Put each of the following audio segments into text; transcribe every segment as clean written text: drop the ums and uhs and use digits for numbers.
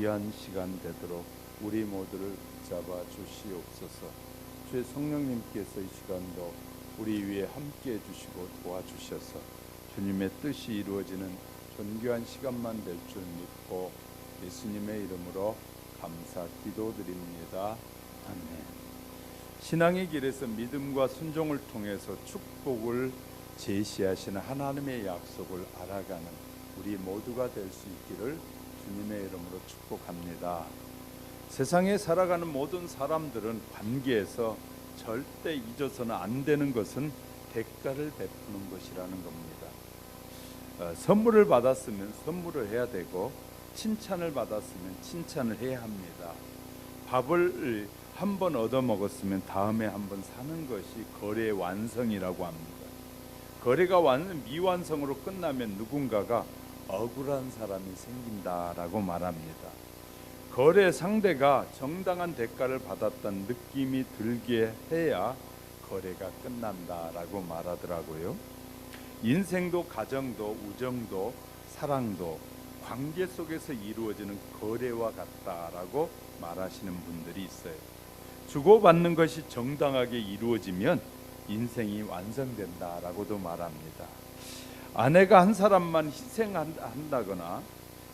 귀한 시간 되도록 우리 모두를 붙잡아 주시옵소서. 주의 성령님께서 이 시간도 우리 위에 함께해 주시고 도와주셔서 주님의 뜻이 이루어지는 존귀한 시간만 될 줄 믿고 예수님의 이름으로 감사 기도드립니다. 아멘. 신앙의 길에서 믿음과 순종을 통해서 축복을 제시하시는 하나님의 약속을 알아가는 우리 모두가 될 수 있기를 주님의 이름으로 축복합니다. 세상에 살아가는 모든 사람들은 관계에서 절대 잊어서는 안 되는 것은 대가를 베푸는 것이라는 겁니다. 선물을 받았으면 선물을 해야 되고 칭찬을 받았으면 칭찬을 해야 합니다. 밥을 한 번 얻어 먹었으면 다음에 한 번 사는 것이 거래의 완성이라고 합니다. 거래가 미완성으로 끝나면 누군가가 억울한 사람이 생긴다라고 말합니다. 거래 상대가 정당한 대가를 받았다는 느낌이 들게 해야 거래가 끝난다라고 말하더라고요. 인생도 가정도 우정도 사랑도 관계 속에서 이루어지는 거래와 같다라고 말하시는 분들이 있어요. 주고받는 것이 정당하게 이루어지면 인생이 완성된다라고도 말합니다. 아내가 한 사람만 희생한다거나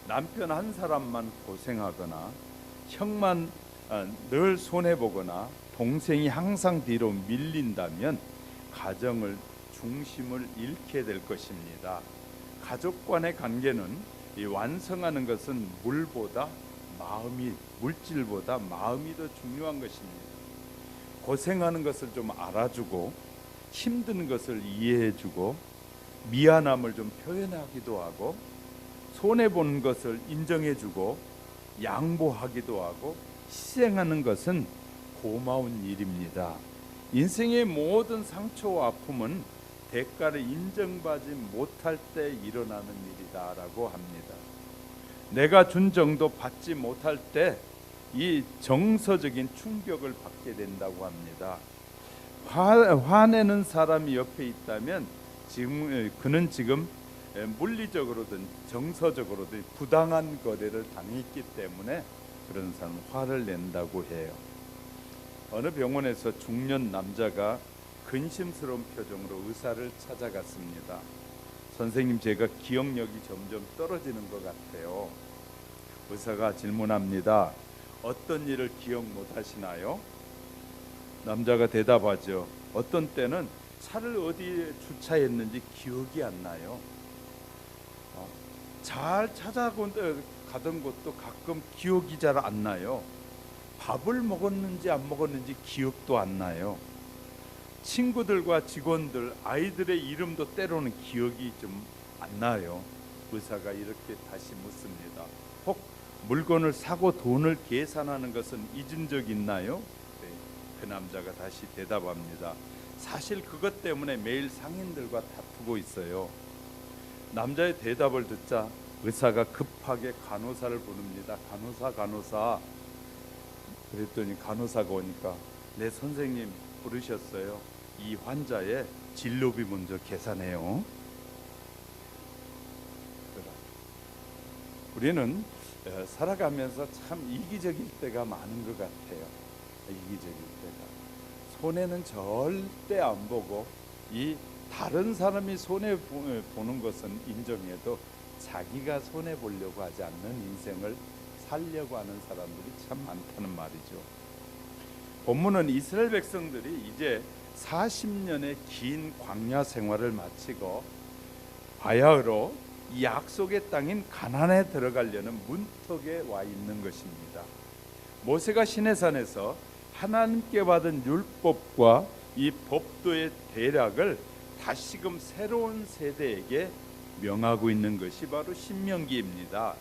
남편 한 사람만 고생하거나 형만 늘 손해보거나 동생이 항상 뒤로 밀린다면 가정을 중심을 잃게 될 것입니다. 가족 간의 관계는 이 완성하는 것은 물질보다 마음이 더 중요한 것입니다. 고생하는 것을 좀 알아주고 힘든 것을 이해해주고 미안함을 좀 표현하기도 하고 손해보는 것을 인정해주고 양보하기도 하고 희생하는 것은 고마운 일입니다. 인생의 모든 상처와 아픔은 대가를 인정받지 못할 때 일어나는 일이다라고 합니다. 내가 준 정도 받지 못할 때 이 정서적인 충격을 받게 된다고 합니다. 화내는 사람이 옆에 있다면 그는 지금 물리적으로든 정서적으로든 부당한 거래를 당했기 때문에 그런 사람은 화를 낸다고 해요. 어느 병원에서 중년 남자가 근심스러운 표정으로 의사를 찾아갔습니다. 선생님, 제가 기억력이 점점 떨어지는 것 같아요. 의사가 질문합니다. 어떤 일을 기억 못 하시나요? 남자가 대답하죠. 어떤 때는 차를 어디에 주차했는지 기억이 안 나요. 잘 찾아가던 곳도 가끔 기억이 잘 안 나요. 밥을 먹었는지 안 먹었는지 기억도 안 나요. 친구들과 직원들, 아이들의 이름도 때로는 기억이 좀 안 나요. 의사가 이렇게 다시 묻습니다. 혹 물건을 사고 돈을 계산하는 것은 잊은 적 있나요? 네. 그 남자가 다시 대답합니다. 사실 그것 때문에 매일 상인들과 다투고 있어요. 남자의 대답을 듣자 의사가 급하게 간호사를 부릅니다. 간호사. 그랬더니 간호사가 오니까 네, 선생님 부르셨어요. 이 환자의 진료비 먼저 계산해요. 우리는 살아가면서 참 이기적일 때가 많은 것 같아요. 이기적일 때가. 손해는 절대 안 보고 이 다른 사람이 손해 보는 것은 인정해도 자기가 손해 보려고 하지 않는 인생을 살려고 하는 사람들이 참 많다는 말이죠. 본문은 이스라엘 백성들이 이제 40년의 긴 광야 생활을 마치고 바야흐로 이 약속의 땅인 가나안에 들어가려는 문턱에 와 있는 것입니다. 모세가 시내산에서 하나님께 받은 율법과 이 법도의 대략을 다시금 새로운 세대에게 명하고 있는 것이 바로 신명기입니다.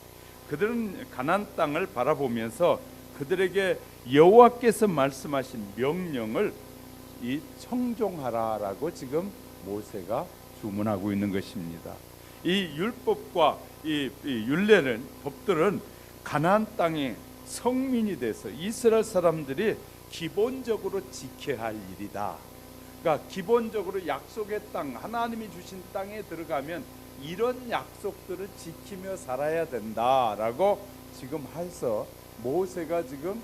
그들은 가나안 땅을 바라보면서 그들에게 여호와께서 말씀하신 명령을 이 청종하라라고 지금 모세가 주문하고 있는 것입니다. 이 율법과 이 율례는 법들은 가나안 땅의 성민이 돼서 이스라엘 사람들이 기본적으로 지켜야 할 일이다. 그러니까 기본적으로 약속의 땅, 하나님이 주신 땅에 들어가면 이런 약속들을 지키며 살아야 된다라고 지금 해서 모세가 지금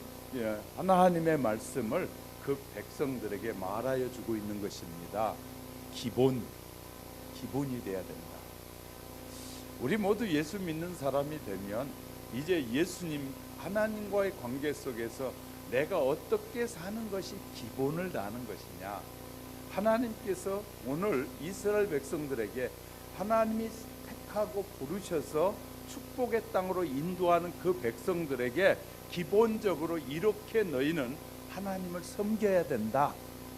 하나님의 말씀을 그 백성들에게 말하여 주고 있는 것입니다. 기본이 돼야 된다. 우리 모두 예수 믿는 사람이 되면 이제 예수님 하나님과의 관계 속에서 내가 어떻게 사는 것이 기본을 다하는 것이냐. 하나님께서 오늘 이스라엘 백성들에게 하나님이 택하고 부르셔서 축복의 땅으로 인도하는 그 백성들에게 기본적으로 이렇게 너희는 하나님을 섬겨야 된다.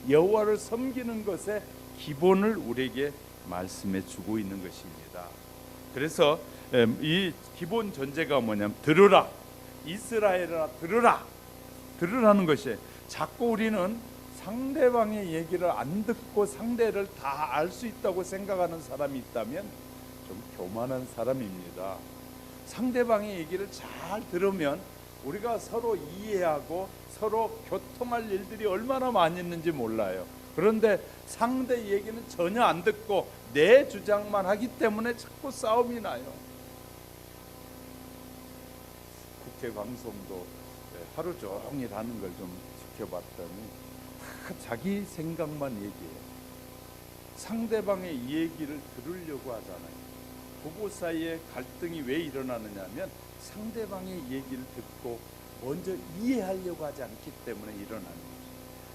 여호와를 섬기는 것의 기본을 우리에게 말씀해 주고 있는 것입니다. 그래서 이 기본 전제가 뭐냐면 들으라. 이스라엘아 들으라. 들으라는 것이에요. 자꾸 우리는 상대방의 얘기를 안 듣고 상대를 다 알 수 있다고 생각하는 사람이 있다면 좀 교만한 사람입니다. 상대방의 얘기를 잘 들으면 우리가 서로 이해하고 서로 교통할 일들이 얼마나 많이 있는지 몰라요. 그런데 상대 얘기는 전혀 안 듣고 내 주장만 하기 때문에 자꾸 싸움이 나요. 국회 방송도 하루 종일 하는 걸 좀 지켜봤더니 다 자기 생각만 얘기해요. 상대방의 얘기를 들으려고 하잖아요. 부부 사이에 갈등이 왜 일어나느냐면 상대방의 얘기를 듣고 먼저 이해하려고 하지 않기 때문에 일어나는 거죠.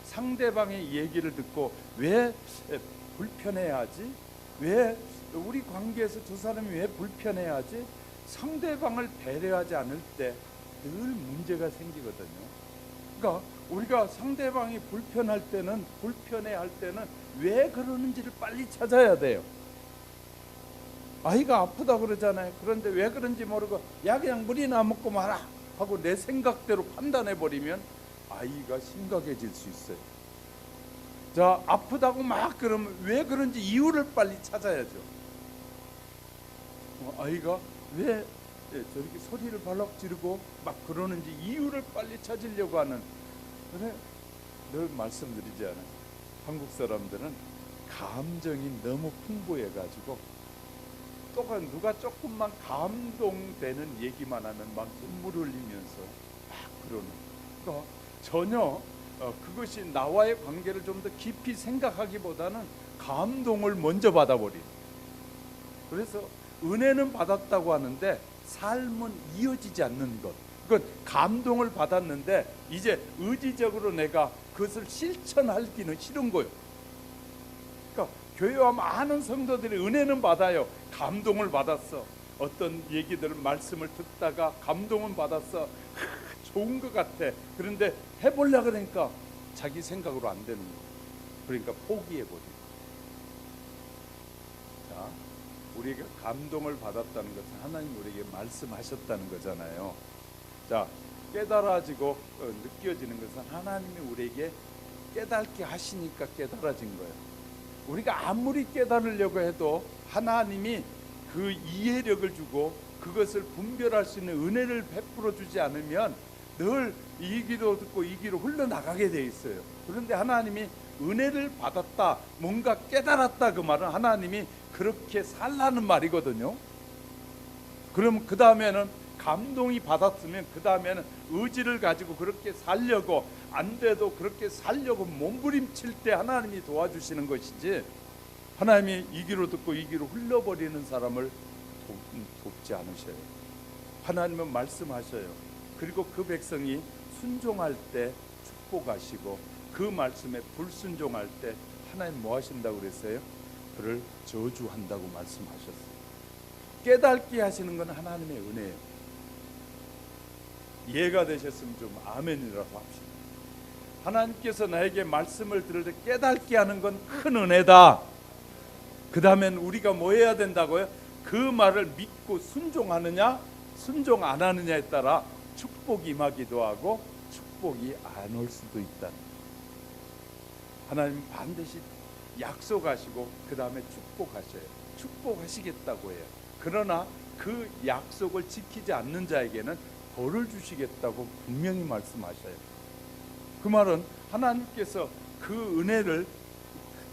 상대방의 얘기를 듣고 왜 불편해하지? 왜 우리 관계에서 저 사람이 왜 불편해하지? 상대방을 배려하지 않을 때 늘 문제가 생기거든요. 그러니까 우리가 상대방이 불편해할 때는 왜 그러는지를 빨리 찾아야 돼요. 아이가 아프다 그러잖아요. 그런데 왜 그런지 모르고 야 그냥 물이나 먹고 마라 하고 내 생각대로 판단해 버리면 아이가 심각해질 수 있어요. 자, 아프다고 막 그러면 왜 그런지 이유를 빨리 찾아야죠. 아이가 왜 저렇게 소리를 발락 지르고 막 그러는지 이유를 빨리 찾으려고 하는. 그래 늘 말씀드리지 않아요. 한국 사람들은 감정이 너무 풍부해가지고 또 누가 조금만 감동되는 얘기만 하면 막 눈물 흘리면서 막 그러는. 그러니까 전혀 그것이 나와의 관계를 좀 더 깊이 생각하기보다는 감동을 먼저 받아버리는. 그래서 은혜는 받았다고 하는데 삶은 이어지지 않는 것. 그건 감동을 받았는데 이제 의지적으로 내가 그것을 실천하기는 싫은 거예요. 그러니까 교회와 많은 성도들이 은혜는 받아요. 감동을 받았어. 어떤 얘기들을 말씀을 듣다가 감동은 받았어. 좋은 것 같아. 그런데 해보려고 그러니까 자기 생각으로 안 되는 거예요. 그러니까 포기해버리고. 자, 우리가 감동을 받았다는 것은 하나님 우리에게 말씀하셨다는 거잖아요. 자, 깨달아지고 느껴지는 것은 하나님이 우리에게 깨닫게 하시니까 깨달아진 거예요. 우리가 아무리 깨달으려고 해도 하나님이 그 이해력을 주고 그것을 분별할 수 있는 은혜를 베풀어 주지 않으면 늘 이 귀로 듣고 이 귀로 흘러나가게 돼 있어요. 그런데 하나님이 은혜를 받았다, 뭔가 깨달았다, 그 말은 하나님이 그렇게 살라는 말이거든요. 그럼 그 다음에는 감동이 받았으면 그 다음에는 의지를 가지고 그렇게 살려고, 안 돼도 그렇게 살려고 몸부림칠 때 하나님이 도와주시는 것이지, 하나님이 이 귀로 듣고 이 귀로 흘러버리는 사람을 돕지 않으셔요. 하나님은 말씀하셔요. 그리고 그 백성이 순종할 때 축복하시고 그 말씀에 불순종할 때 하나님 뭐 하신다고 그랬어요? 그를 저주한다고 말씀하셨어요. 깨닫게 하시는 건 하나님의 은혜예요. 이해가 되셨으면 좀 아멘이라고 합시다. 하나님께서 나에게 말씀을 들을 때 깨닫게 하는 건 큰 은혜다. 그 다음엔 우리가 뭐 해야 된다고요? 그 말을 믿고 순종하느냐 순종 안 하느냐에 따라 축복이 임하기도 하고 축복이 안 올 수도 있다. 하나님 반드시 약속하시고 그 다음에 축복하셔요. 축복하시겠다고 해요. 그러나 그 약속을 지키지 않는 자에게는 벌을 주시겠다고 분명히 말씀하셔요. 그 말은 하나님께서 그 은혜를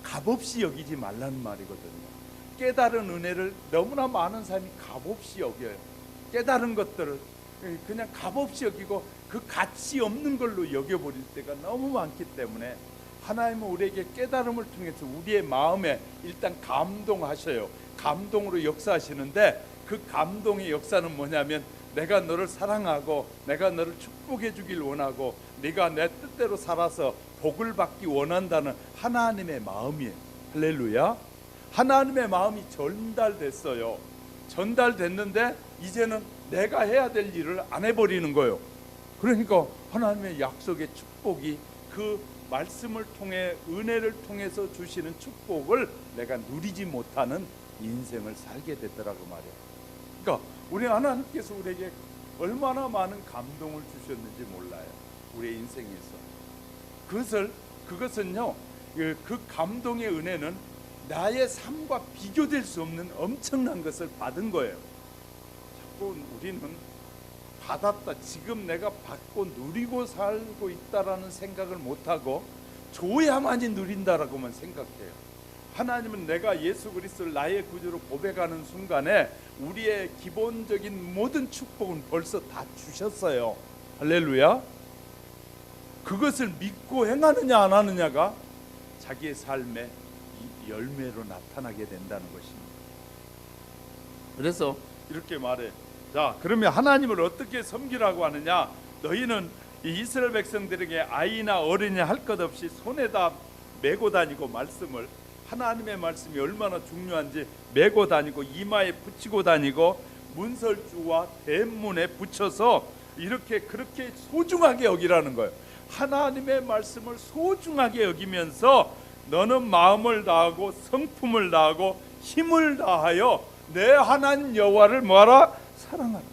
값없이 여기지 말라는 말이거든요. 깨달은 은혜를 너무나 많은 사람이 값없이 여겨요. 깨달은 것들을 그냥 값없이 여기고 그 가치 없는 걸로 여겨버릴 때가 너무 많기 때문에 하나님은 우리에게 깨달음을 통해서 우리의 마음에 일단 감동하셔요. 감동으로 역사하시는데 그 감동의 역사는 뭐냐면 내가 너를 사랑하고 내가 너를 축복해 주길 원하고 네가 내 뜻대로 살아서 복을 받기 원한다는 하나님의 마음이에요. 할렐루야. 하나님의 마음이 전달됐어요. 전달됐는데 이제는 내가 해야 될 일을 안 해버리는 거예요. 그러니까 하나님의 약속의 축복이 그 말씀을 통해 은혜를 통해서 주시는 축복을 내가 누리지 못하는 인생을 살게 됐더라고 말이에요. 그러니까 우리 하나님께서 우리에게 얼마나 많은 감동을 주셨는지 몰라요. 우리의 인생에서. 그것은요, 그 감동의 은혜는 나의 삶과 비교될 수 없는 엄청난 것을 받은 거예요. 자꾸 우리는 받았다, 지금 내가 받고 누리고 살고 있다라는 생각을 못하고 줘야만이 누린다라고만 생각해요. 하나님은 내가 예수 그리스도를 나의 구주로 고백하는 순간에 우리의 기본적인 모든 축복은 벌써 다 주셨어요. 할렐루야. 그것을 믿고 행하느냐 안 하느냐가 자기의 삶의 열매로 나타나게 된다는 것입니다. 그래서 이렇게 말해. 자, 그러면 하나님을 어떻게 섬기라고 하느냐? 너희는 이 이스라엘 백성들에게 아이나 어린이 할 것 없이 손에다 메고 다니고 말씀을, 하나님의 말씀이 얼마나 중요한지 메고 다니고 이마에 붙이고 다니고 문설주와 대문에 붙여서 이렇게 그렇게 소중하게 여기라는 거예요. 하나님의 말씀을 소중하게 여기면서 너는 마음을 다하고 성품을 다하고 힘을 다하여 내 하나님 여호와를 뭐하라? 사랑하라.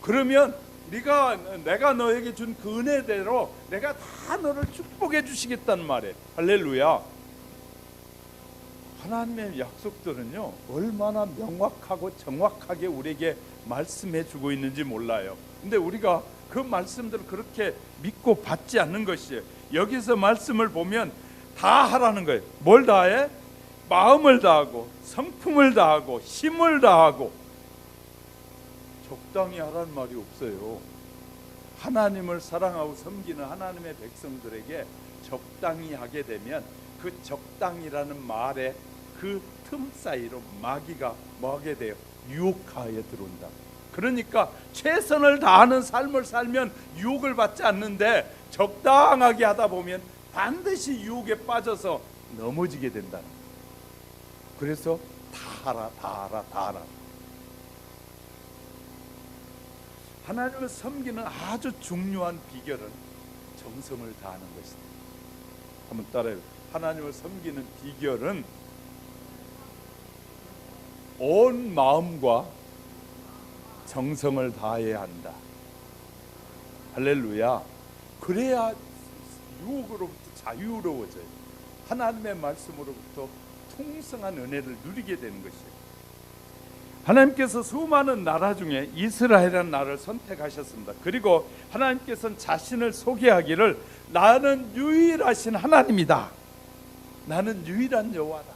그러면 내가 너에게 준 그 은혜대로 내가 다 너를 축복해 주시겠다는 말이에요. 할렐루야. 하나님의 약속들은요 얼마나 명확하고 정확하게 우리에게 말씀해 주고 있는지 몰라요. 근데 우리가 그 말씀들을 그렇게 믿고 받지 않는 것이에요. 여기서 말씀을 보면 다 하라는 거예요. 뭘 다해? 마음을 다하고 성품을 다하고 힘을 다하고. 적당히 하라는 말이 없어요. 하나님을 사랑하고 섬기는 하나님의 백성들에게 적당히 하게 되면 그 적당이라는 말에 그 틈 사이로 마귀가 뭐하게 돼요? 유혹하여 들어온다. 그러니까 최선을 다하는 삶을 살면 유혹을 받지 않는데 적당하게 하다 보면 반드시 유혹에 빠져서 넘어지게 된다는 거예요. 그래서 다 하라, 다 하라, 다 하라. 하나님을 섬기는 아주 중요한 비결은 정성을 다하는 것이다. 한번 따라해요. 하나님을 섬기는 비결은 온 마음과 정성을 다해야 한다. 할렐루야. 그래야 유혹으로부터 자유로워져요. 하나님의 말씀으로부터 풍성한 은혜를 누리게 되는 것이에요. 하나님께서 수많은 나라 중에 이스라엘이라는 나라를 선택하셨습니다. 그리고 하나님께서는 자신을 소개하기를 나는 유일하신 하나님이다. 나는 유일한 여호와다.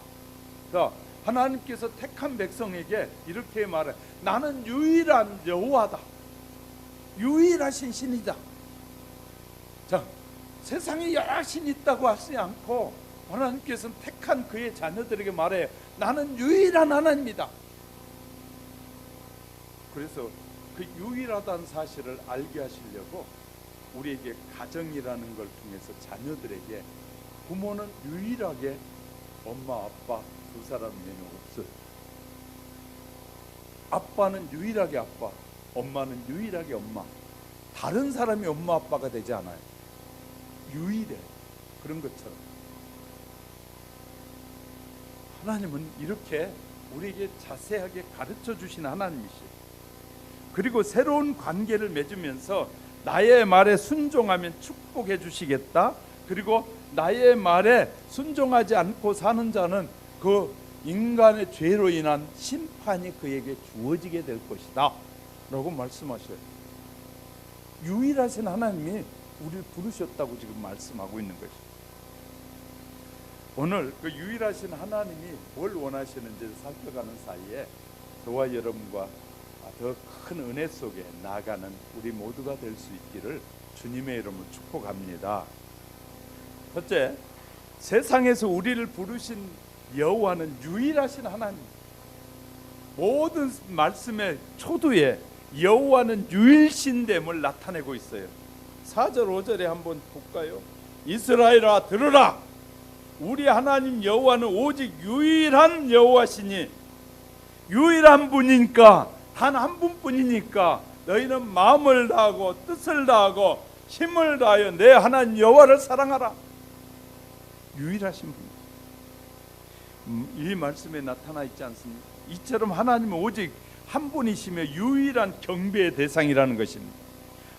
그러니까 하나님께서 택한 백성에게 이렇게 말해. 나는 유일한 여호와다. 유일하신 신이다. 자, 세상에 여러 신이 있다고 하지 않고 하나님께서는 택한 그의 자녀들에게 말해. 나는 유일한 하나님이다. 그래서 그 유일하다는 사실을 알게 하시려고 우리에게 가정이라는 걸 통해서 자녀들에게 부모는 유일하게 엄마 아빠 두 사람 외에는 없어요. 아빠는 유일하게 아빠, 엄마는 유일하게 엄마. 다른 사람이 엄마 아빠가 되지 않아요. 유일해. 그런 것처럼 하나님은 이렇게 우리에게 자세하게 가르쳐 주신 하나님이시에요. 그리고 새로운 관계를 맺으면서 나의 말에 순종하면 축복해 주시겠다. 그리고 나의 말에 순종하지 않고 사는 자는 그 인간의 죄로 인한 심판이 그에게 주어지게 될 것이다 라고 말씀하셔요. 유일하신 하나님이 우리를 부르셨다고 지금 말씀하고 있는 것이죠. 오늘 그 유일하신 하나님이 뭘 원하시는지를 살펴가는 사이에 저와 여러분과 더 큰 은혜 속에 나아가는 우리 모두가 될 수 있기를 주님의 이름으로 축복합니다. 첫째, 세상에서 우리를 부르신 여호와는 유일하신 하나님. 모든 말씀의 초두에 여호와는 유일신됨을 나타내고 있어요. 4절 5절에 한번 볼까요? 이스라엘아 들으라, 우리 하나님 여호와는 오직 유일한 여호와시니, 유일한 분이니까, 단 한 분뿐이니까 너희는 마음을 다하고 뜻을 다하고 힘을 다하여 내 하나님 여호와를 사랑하라. 유일하신 분. 이 말씀에 나타나 있지 않습니까? 이처럼 하나님은 오직 한 분이시며 유일한 경배의 대상이라는 것입니다.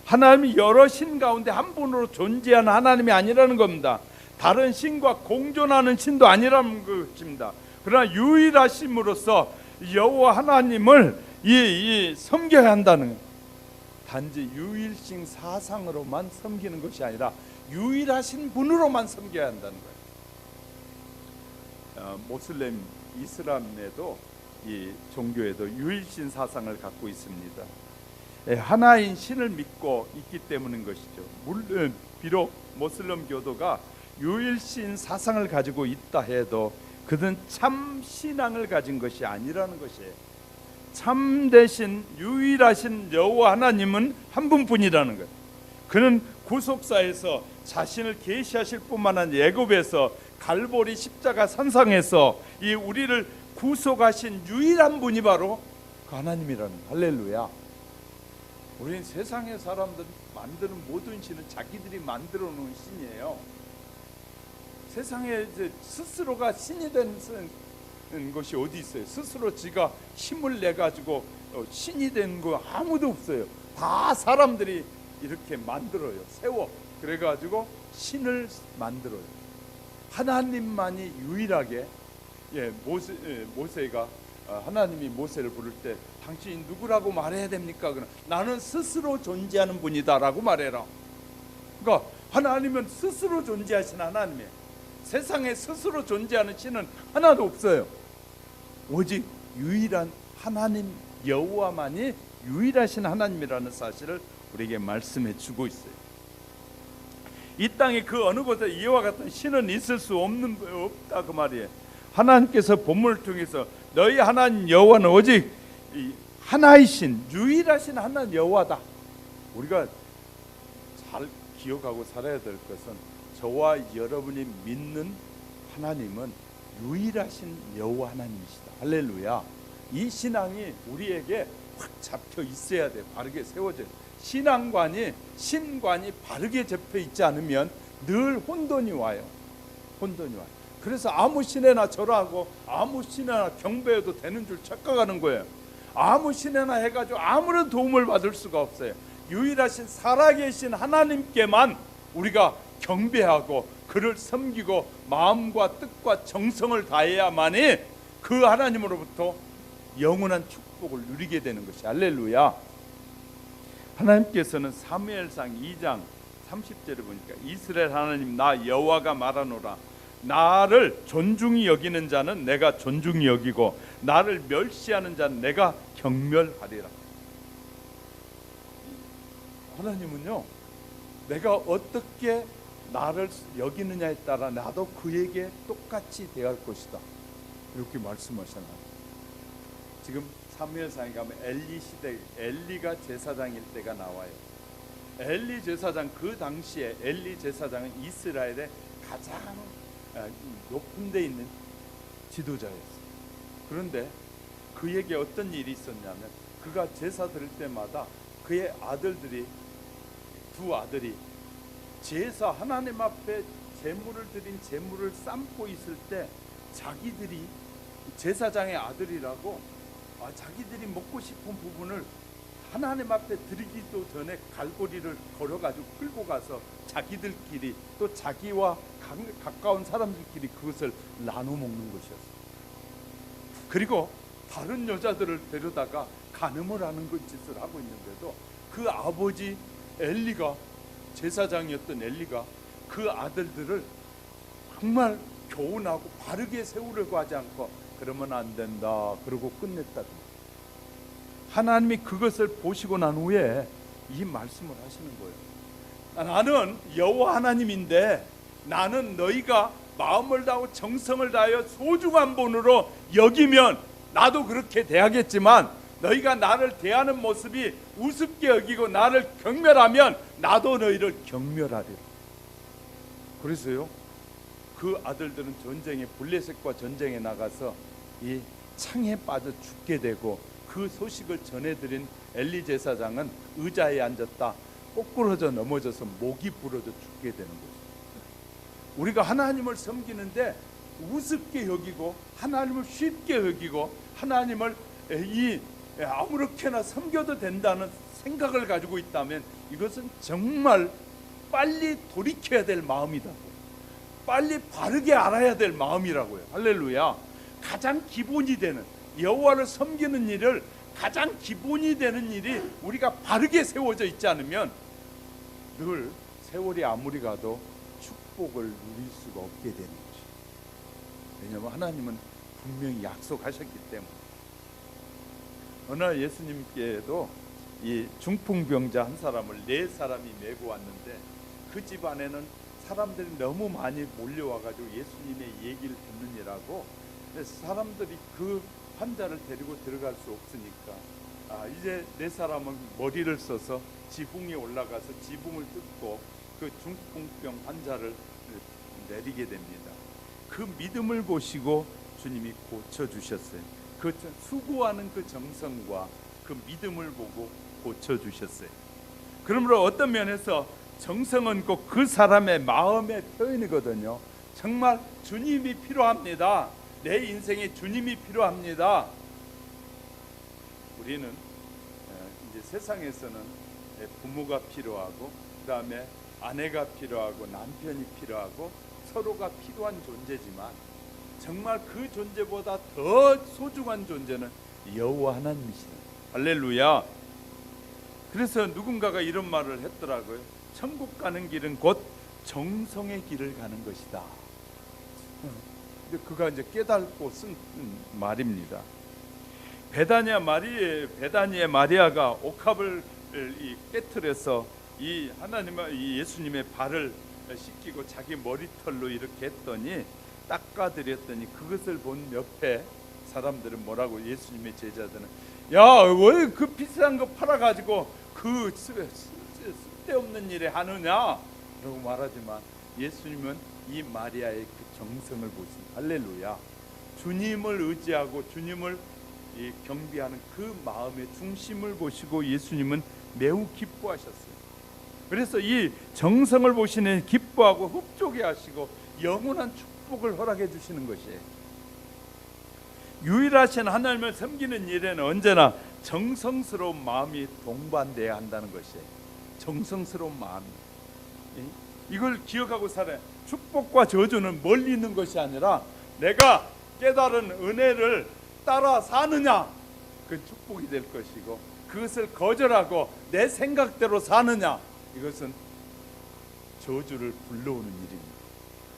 하나님이 여러 신 가운데 한 분으로 존재하는 하나님이 아니라는 겁니다. 다른 신과 공존하는 신도 아니라는 것입니다. 그러나 유일하심으로써 여호와 하나님을 섬겨야 한다는 거예요. 단지 유일신 사상으로만 섬기는 것이 아니라 유일하신 분으로만 섬겨야 한다는 거예요. 모슬렘, 이슬람에도 이 종교에도 유일신 사상을 갖고 있습니다. 하나인 신을 믿고 있기 때문인 것이죠. 물론 비록 모슬렘 교도가 유일신 사상을 가지고 있다 해도 그는 참 신앙을 가진 것이 아니라는 것이에요. 참되신 유일하신 여호와 하나님은 한 분뿐이라는 거예요. 그는 구속사에서 자신을 계시하실 뿐만 아니라 애굽에서 갈보리 십자가 산상에서 이 우리를 구속하신 유일한 분이 바로 그 하나님이라는 거예요. 할렐루야. 우리는 세상의 사람들 만드는 모든 신은 자기들이 만들어 놓은 신이에요. 세상에 이제 스스로가 신이 된 것이 어디 있어요? 스스로 지가 힘을 내 가지고 신이 된 거 아무도 없어요. 다 사람들이 이렇게 만들어요. 세워. 그래 가지고 신을 만들어요. 하나님만이 유일하게 모세가 하나님이 모세를 부를 때 당신이 누구라고 말해야 됩니까? 그럼 나는 스스로 존재하는 분이다라고 말해라. 그러니까 하나님은 스스로 존재하신 하나님이에요. 세상에 스스로 존재하는 신은 하나도 없어요. 오직 유일한 하나님 여호와만이 유일하신 하나님이라는 사실을 우리에게 말씀해 주고 있어요. 이 땅에 그 어느 곳에 이와 같은 신은 있을 수 없다 그 말이에요. 하나님께서 본문을 통해서 너희 하나님 여호와는 오직 하나이신 유일하신 하나님 여호와다. 우리가 잘 기억하고 살아야 될 것은 저와 여러분이 믿는 하나님은 유일하신 여호와 하나님이시다. 할렐루야. 이 신앙이 우리에게 확 잡혀 있어야 돼. 바르게 세워져. 신앙관이 신관이 바르게 잡혀 있지 않으면 늘 혼돈이 와요. 혼돈이 와요. 그래서 아무 신에나 절하고 아무 신에나 경배해도 되는 줄 착각하는 거예요. 아무 신에나 해가지고 아무런 도움을 받을 수가 없어요. 유일하신 살아계신 하나님께만 우리가 경배하고 그를 섬기고 마음과 뜻과 정성을 다해야만이 그 하나님으로부터 영원한 축복을 누리게 되는 것이 할렐루야. 하나님께서는 사무엘상 2장 30절에 보니까 이스라엘 하나님 나 여호와가 말하노라 나를 존중히 여기는 자는 내가 존중히 여기고 나를 멸시하는 자는 내가 경멸하리라. 하나님은요, 내가 어떻게 나를 여기느냐에 따라 나도 그에게 똑같이 대할 것이다. 이렇게 말씀하셨나요? 지금 사무엘상에 가면 엘리 시대, 엘리가 제사장일 때가 나와요. 엘리 제사장, 그 당시에 엘리 제사장은 이스라엘의 가장 높은 데 있는 지도자였어요. 그런데 그에게 어떤 일이 있었냐면 그가 제사 드릴 때마다 그의 아들들이 두 아들이 제사 하나님 앞에 제물을 드린 제물을 삶고 있을 때 자기들이 제사장의 아들이라고 자기들이 먹고 싶은 부분을 하나님 앞에 드리기도 전에 갈고리를 걸어가지고 끌고 가서 자기들끼리 또 자기와 가까운 사람들끼리 그것을 나눠 먹는 것이었어요. 그리고 다른 여자들을 데려다가 간음을 하는 그 짓을 하고 있는데도 그 아버지 엘리가 제사장이었던 엘리가 그 아들들을 정말 교훈하고 바르게 세우려고 하지 않고 그러면 안 된다 그러고 끝냈다. 하나님이 그것을 보시고 난 후에 이 말씀을 하시는 거예요. 나는 여호와 하나님인데 나는 너희가 마음을 다하고 정성을 다하여 소중한 본으로 여기면 나도 그렇게 대하겠지만 너희가 나를 대하는 모습이 우습게 여기고 나를 경멸하면 나도 너희를 경멸하리라. 그래서요, 그 아들들은 전쟁에 블레셋과 전쟁에 나가서 이 창에 빠져 죽게 되고 그 소식을 전해드린 엘리 제사장은 의자에 앉았다 꼬꾸러져 넘어져서 목이 부러져 죽게 되는 거죠. 우리가 하나님을 섬기는데 우습게 여기고 하나님을 쉽게 여기고 하나님을 아무렇게나 섬겨도 된다는 생각을 가지고 있다면 이것은 정말 빨리 돌이켜야 될 마음이다. 빨리 바르게 알아야 될 마음이라고요. 할렐루야. 가장 기본이 되는 여호와를 섬기는 일을 가장 기본이 되는 일이 우리가 바르게 세워져 있지 않으면 늘 세월이 아무리 가도 축복을 누릴 수가 없게 되는 것이죠. 왜냐하면 하나님은 분명히 약속하셨기 때문에. 어느 날 예수님께도 이 중풍병자 한 사람을 4사람이 메고 왔는데 그 집안에는 사람들이 너무 많이 몰려와가지고 예수님의 얘기를 듣느니라고 사람들이 그 환자를 데리고 들어갈 수 없으니까 이제 4사람은 머리를 써서 지붕에 올라가서 지붕을 뜯고 그 중풍병 환자를 내리게 됩니다. 그 믿음을 보시고 주님이 고쳐주셨어요. 그 수고하는 그 정성과 그 믿음을 보고 고쳐주셨어요. 그러므로 어떤 면에서 정성은 꼭 그 사람의 마음의 표현이거든요. 정말 주님이 필요합니다. 내 인생에 주님이 필요합니다. 우리는 이제 세상에서는 부모가 필요하고 그 다음에 아내가 필요하고 남편이 필요하고 서로가 필요한 존재지만 정말 그 존재보다 더 소중한 존재는 여호와 하나님이시다. 할렐루야. 그래서 누군가가 이런 말을 했더라고요. 천국 가는 길은 곧 정성의 길을 가는 것이다. 그가 이제 깨닫고 쓴 말입니다. 베다니의 마리아가 옥합을 깨트려서 이 예수님의 발을 씻기고 자기 머리털로 이렇게 했더니 닦아드렸더니 그것을 본 옆에 사람들은 뭐라고, 예수님의 제자들은 야, 왜 그 비싼 거 팔아가지고 그 쓸데없는 일에 하느냐 라고 말하지만 예수님은 이 마리아의 그 정성을 보신, 할렐루야, 주님을 의지하고 주님을 경배하는 그 마음의 중심을 보시고 예수님은 매우 기뻐하셨어요. 그래서 이 정성을 보시는 기뻐하고 흡족해 하시고 영원한 축복을 허락해 주시는 것이에요. 유일하신 하나님을 섬기는 일에는 언제나 정성스러운 마음이 동반돼야 한다는 것이에요. 정성스러운 마음, 이걸 기억하고 살아요. 축복과 저주는 멀리 있는 것이 아니라 내가 깨달은 은혜를 따라 사느냐, 그 축복이 될 것이고, 그것을 거절하고 내 생각대로 사느냐, 이것은 저주를 불러오는 일입니다.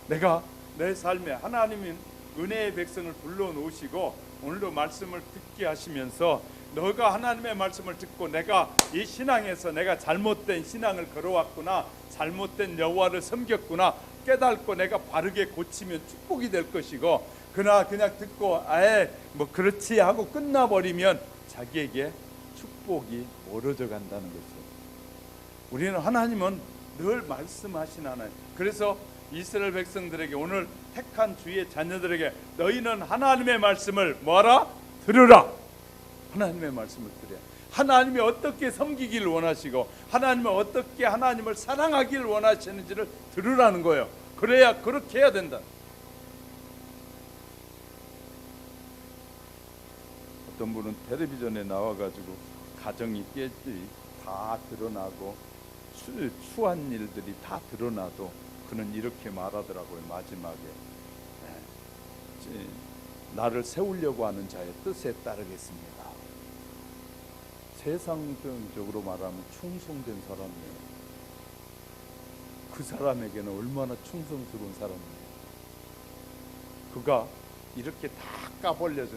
내가 내 삶에 하나님은 은혜의 백성을 불러놓으시고 오늘도 말씀을 듣게 하시면서 너가 하나님의 말씀을 듣고 내가 이 신앙에서 내가 잘못된 신앙을 걸어왔구나, 잘못된 여호와를 섬겼구나 깨닫고 내가 바르게 고치면 축복이 될 것이고, 그러나 그냥 듣고 아예 뭐 그렇지 하고 끝나버리면 자기에게 축복이 멀어져 간다는 것이죠. 우리는 하나님은 늘 말씀하신 하나님. 그래서 이스라엘 백성들에게, 오늘 택한 주의 자녀들에게 너희는 하나님의 말씀을 뭐하라? 들으라. 하나님의 말씀을 들어야, 하나님이 어떻게 섬기기를 원하시고 하나님이 어떻게 하나님을 사랑하기를 원하시는지를 들으라는 거예요. 그래야 그렇게 해야 된다. 어떤 분은 텔레비전에 나와가지고 가정이 깨지 다 드러나고 추한 일들이 다 드러나도 그는 이렇게 말하더라고요. 마지막에 나를 세우려고 하는 자의 뜻에 따르겠습니다. 세상적으로 말하면 충성된 사람이에요. 그 사람에게는 얼마나 충성스러운 사람이에요. 그가 이렇게 다 까벌려서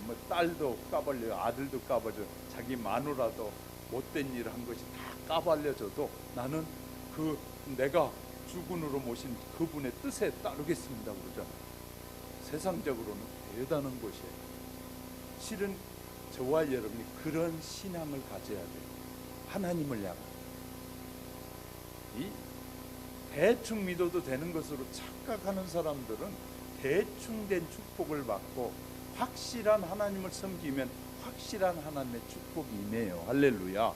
뭐 딸도 까벌려, 아들도 까벌려, 자기 마누라도 못된 일을 한 것이 다 까발려져도 나는 그 내가 주군으로 모신 그분의 뜻에 따르겠습니다 그러잖아요. 세상적으로는 대단한 것이에요. 실은 저와 여러분이 그런 신앙을 가져야 돼요. 하나님을 향한 이 대충 믿어도 되는 것으로 착각하는 사람들은 대충 된 축복을 받고 확실한 하나님을 섬기면 확실한 하나님의 축복이 임해요. 할렐루야.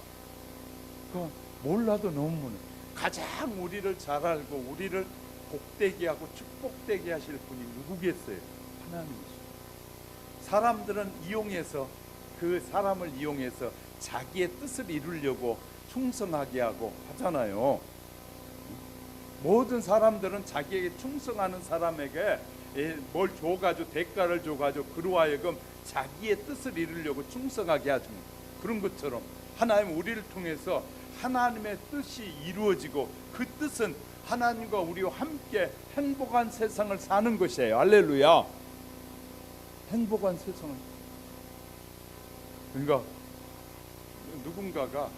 그 몰라도 너무 가장 우리를 잘 알고 우리를 복되게 하고 축복되게 하실 분이 누구겠어요? 하나님이시죠. 사람들은 이용해서 그 사람을 이용해서 자기의 뜻을 이루려고 충성하게 하고 하잖아요. 모든 사람들은 자기에게 충성하는 사람에게 뭘 줘가지고 대가를 줘가지고 그로 하여금 자기의 뜻을 이루려고 충성하게 하죠. 그런 것처럼 하나님 우리를 통해서 하나님의 뜻이 이루어지고 그 뜻은 하나님과 우리와 함께 행복한 세상을 사는 것이에요. 할렐루야. 행복한 세상을. 그러니까 누군가가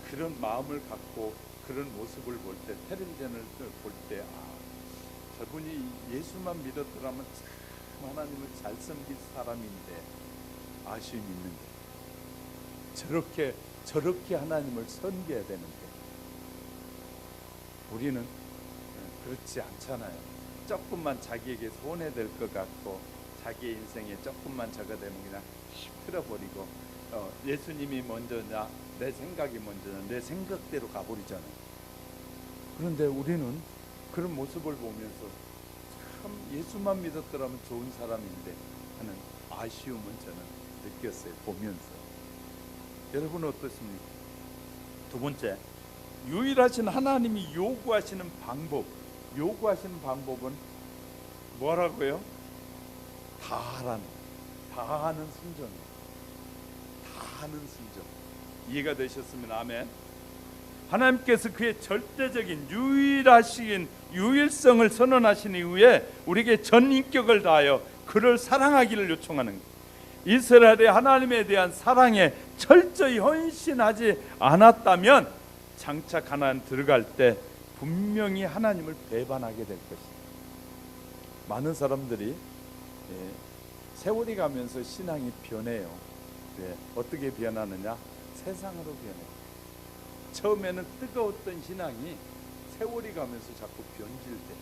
그런 마음을 갖고 그런 모습을 볼 때, 텔레비전을 볼 때 저분이 예수만 믿었더라면 참 하나님을 잘 섬길 사람인데 아쉬움이 있는데 저렇게 하나님을 섬겨야 되는데 우리는 그렇지 않잖아요. 조금만 자기에게 손해될 것 같고 자기의 인생에 조금만 저거 되면 그냥 틀어버리고 예수님이 먼저냐 내 생각이 먼저냐 내 생각대로 가버리잖아요. 그런데 우리는 그런 모습을 보면서 참 예수만 믿었더라면 좋은 사람인데 하는 아쉬움은 저는 느꼈어요. 보면서. 여러분 어떻습니까? 두 번째, 유일하신 하나님이 요구하시는 방법은 뭐라고요? 다하는 순종이에요. 다하는 순종. 이해가 되셨으면 아멘. 하나님께서 그의 절대적인 유일하신 유일성을 선언하신 이후에 우리에게 전 인격을 다하여 그를 사랑하기를 요청하는 거예요. 이스라엘의 하나님에 대한 사랑에 철저히 헌신하지 않았다면 장차 가나안 들어갈 때 분명히 하나님을 배반하게 될 것입니다. 많은 사람들이 세월이 가면서 신앙이 변해요. 어떻게 변하느냐? 세상으로 변해요. 처음에는 뜨거웠던 신앙이 세월이 가면서 자꾸 변질돼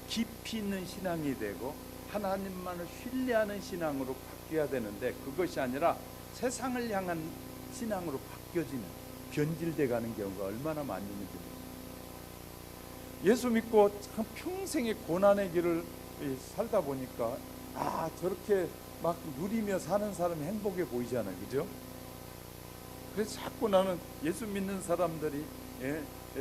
깊이 있는 신앙이 되고 하나님만을 신뢰하는 신앙으로 바뀌어야 되는데 그것이 아니라 세상을 향한 신앙으로 바뀌어지는 변질돼 가는 경우가 얼마나 많이 있는지 예수 믿고 참 평생의 고난의 길을 살다 보니까 저렇게 막 누리며 사는 사람이 행복해 보이잖아요. 그죠? 그래서 자꾸 나는 예수 믿는 사람들이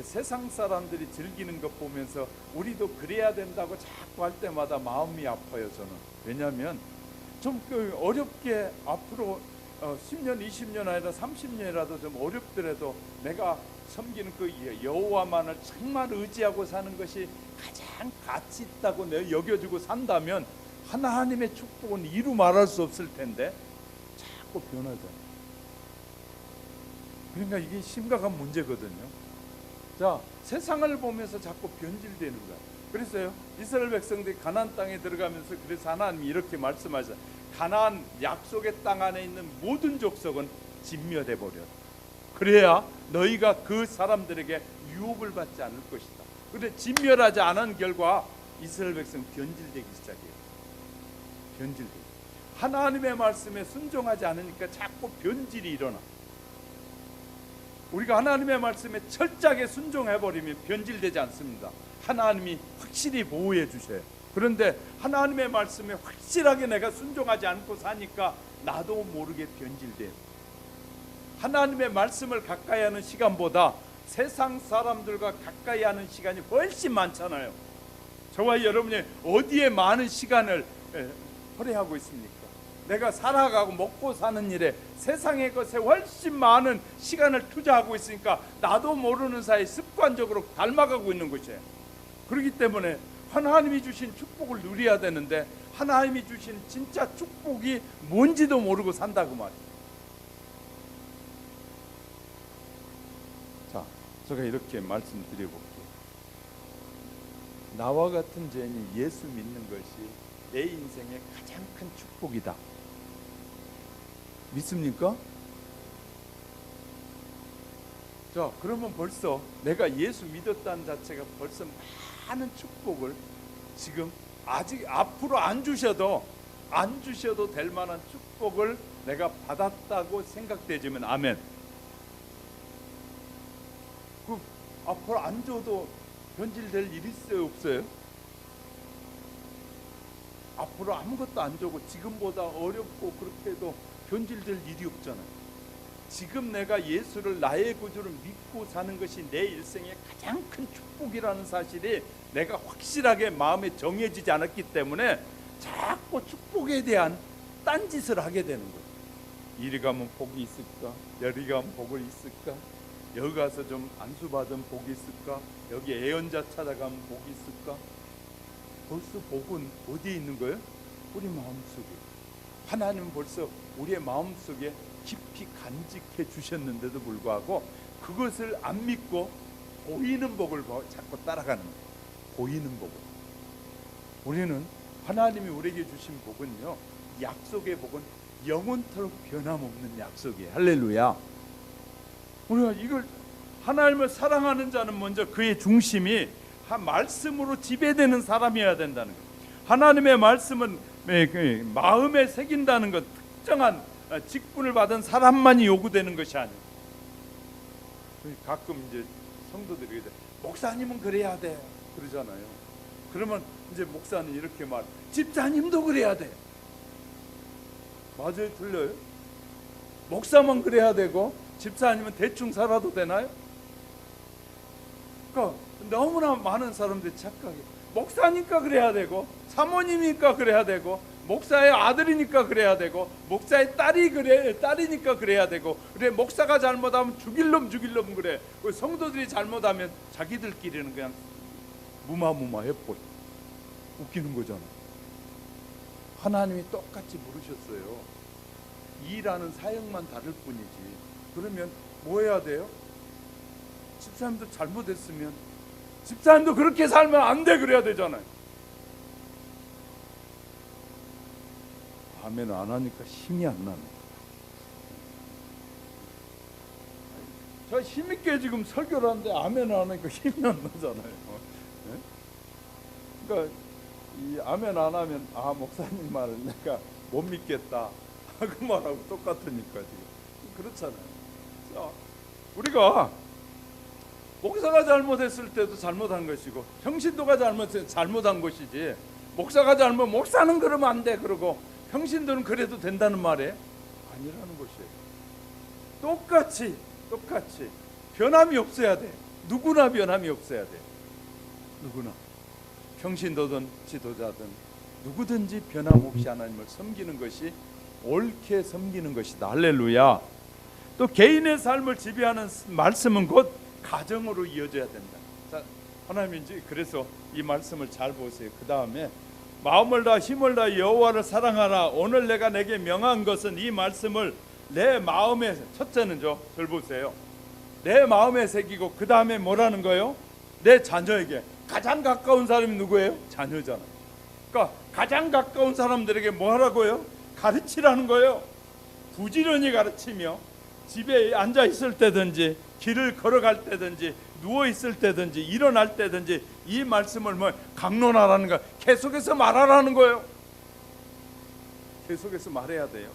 세상 사람들이 즐기는 것 보면서 우리도 그래야 된다고 자꾸 할 때마다 마음이 아파요. 저는. 왜냐하면 좀 어렵게 앞으로 10년 20년 아니라 30년이라도 좀 어렵더라도 내가 섬기는 그 여호와만을 정말 의지하고 사는 것이 가장 가치 있다고 내가 여겨주고 산다면 하나님의 축복은 이루 말할 수 없을 텐데 자꾸 변하잖아요. 그러니까 이게 심각한 문제거든요. 자, 세상을 보면서 자꾸 변질되는 거야. 그래서요, 이스라엘 백성들이 가나안 땅에 들어가면서 그래서 하나님이 이렇게 말씀하셔. 가나안 약속의 땅 안에 있는 모든 족속은 진멸해 버려. 그래야 너희가 그 사람들에게 유업을 받지 않을 것이다. 그런데 진멸하지 않은 결과 이스라엘 백성 변질되기 시작해요. 변질되기. 하나님의 말씀에 순종하지 않으니까 자꾸 변질이 일어나. 우리가 하나님의 말씀에 철저하게 순종해버리면 변질되지 않습니다. 하나님이 확실히 보호해 주셔요. 그런데 하나님의 말씀에 확실하게 내가 순종하지 않고 사니까 나도 모르게 변질돼요. 하나님의 말씀을 가까이 하는 시간보다 세상 사람들과 가까이 하는 시간이 훨씬 많잖아요. 저와 여러분이 어디에 많은 시간을 허례하고 있습니까? 내가 살아가고 먹고 사는 일에 세상의 것에 훨씬 많은 시간을 투자하고 있으니까 나도 모르는 사이 습관적으로 닮아가고 있는 것이에요. 그렇기 때문에 하나님이 주신 축복을 누려야 되는데 하나님이 주신 진짜 축복이 뭔지도 모르고 산다 그 말이에요. 자, 제가 이렇게 말씀드려볼게요. 나와 같은 죄인이 예수 믿는 것이 내 인생의 가장 큰 축복이다. 믿습니까? 자, 그러면 벌써 내가 예수 믿었다는 자체가 벌써 많은 축복을 지금 아직 앞으로 안 주셔도 될 만한 축복을 내가 받았다고 생각되지만 아멘. 그 앞으로 안 줘도 변질될 일이 있어요, 없어요? 앞으로 아무것도 안 주고 지금보다 어렵고 그렇게 해도 변질될 일이 없잖아요. 지금 내가 예수를 나의 구주를 믿고 사는 것이 내 일생의 가장 큰 축복이라는 사실이 내가 확실하게 마음에 정해지지 않았기 때문에 자꾸 축복에 대한 딴짓을 하게 되는 거예요. 이리 가면 복이 있을까? 여기 가면 복이 있을까? 여기 가서 좀 안수받은 복이 있을까? 여기 애언자 찾아가면 복이 있을까? 벌써 복은 어디에 있는 거예요? 우리 마음속에. 하나님은 벌써 우리의 마음속에 깊이 간직해 주셨는데도 불구하고 그것을 안 믿고 보이는 복을 자꾸 따라가는 거예요. 보이는 복을. 우리는 하나님이 우리에게 주신 복은요, 약속의 복은 영원토록 변함없는 약속이에요. 할렐루야. 우리가 이걸 하나님을 사랑하는 자는 먼저 그의 중심이 말씀으로 지배되는 사람이어야 된다는 거예요. 하나님의 말씀은 마음에 새긴다는 것, 특정한 직분을 받은 사람만이 요구되는 것이 아니에요. 가끔 이제 성도들이 목사님은 그래야 돼 그러잖아요. 그러면 이제 목사는 이렇게 말, 집사님도 그래야 돼. 맞아요, 틀려요? 목사만 그래야 되고 집사님은 대충 살아도 되나요? 그러니까 너무나 많은 사람들이 착각해. 목사니까 그래야 되고 사모님이니까 그래야 되고 목사의 아들이니까 그래야 되고 목사의 딸이니까 그래야 되고, 그래 목사가 잘못하면 죽일 놈 그래. 성도들이 잘못하면 자기들끼리는 그냥 무마무마 해버려. 웃기는 거잖아. 하나님이 똑같이 부르셨어요. 일하는 사역만 다를 뿐이지. 그러면 뭐 해야 돼요? 집사님도 잘못했으면 집사님도 그렇게 살면 안 돼 그래야 되잖아요. 아멘 안 하니까 힘이 안 나네. 저 힘있게 지금 설교를 하는데 아멘 안 하니까 힘이 안 나잖아요. 네? 그러니까 이 아멘 안 하면 목사님 말을 내가 못 믿겠다 그 말하고 똑같으니까 지금 그렇잖아요. 자, 우리가 목사가 잘못했을 때도 잘못한 것이고 평신도가 잘못한 것이지, 목사가 목사는 그러면 안 돼 그러고 평신도는 그래도 된다는 말에 아니라는 것이에요. 똑같이 변함이 없어야 돼. 누구나 변함이 없어야 돼. 누구나 평신도든 지도자든 누구든지 변함없이 하나님을 섬기는 것이 옳게 섬기는 것이다. 할렐루야. 또 개인의 삶을 지배하는 말씀은 곧 가정으로 이어져야 된다. 자, 하나님이 이제 그래서 이 말씀을 잘 보세요. 그 다음에 마음을 다 힘을 다 여호와를 사랑하라. 오늘 내가 내게 명한 것은 이 말씀을 내 마음에, 첫째는요, 절 보세요. 내 마음에 새기고 그 다음에 뭐라는 거예요? 내 자녀에게. 가장 가까운 사람이 누구예요? 자녀잖아요. 그러니까 가장 가까운 사람들에게 뭐 하라고요? 가르치라는 거예요. 부지런히 가르치며 집에 앉아 있을 때든지 길을 걸어갈 때든지 누워 있을 때든지 일어날 때든지 이 말씀을 강론하라는 거, 계속해서 말하라는 거예요. 계속해서 말해야 돼요.